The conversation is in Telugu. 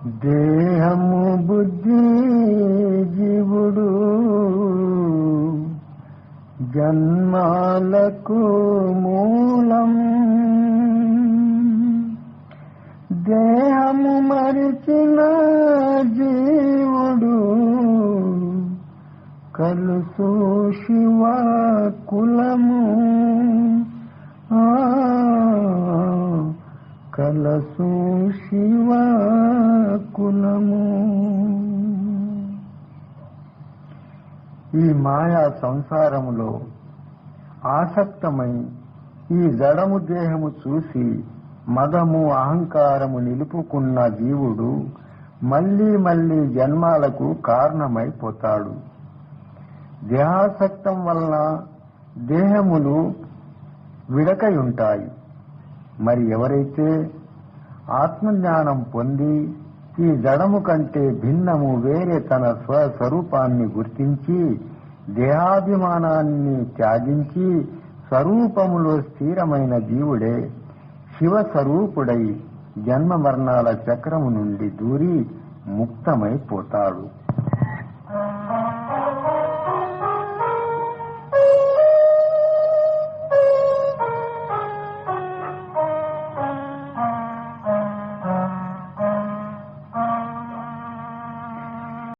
దేహము బుద్ధి జీవుడు జన్మాలకు మూలం. దేహము మరిచిన జీవుడు కలుసు శివ కులము. కలసు శివ కులము. ఈ మాయా సంసారములో ఆసక్తమై ఈ జడము దేహము చూసి మదము అహంకారము నిలుపుకున్న జీవుడు మళ్లీ మళ్లీ జన్మాలకు కారణమైపోతాడు. దేహాసక్తం వలన దేహములు విడకై ఉంటాయి. మరి ఎవరైతే ఆత్మజ్ఞానం పొంది ఈ జడము కంటే భిన్నము వేరే తన స్వస్వరూపాన్ని గుర్తించి దేహాభిమానాన్ని త్యాజించి స్వరూపములో స్థిరమైన జీవుడే శివస్వరూపుడై జన్మ మరణాల చక్రము నుండి దూరి ముక్తమైపోతాడు.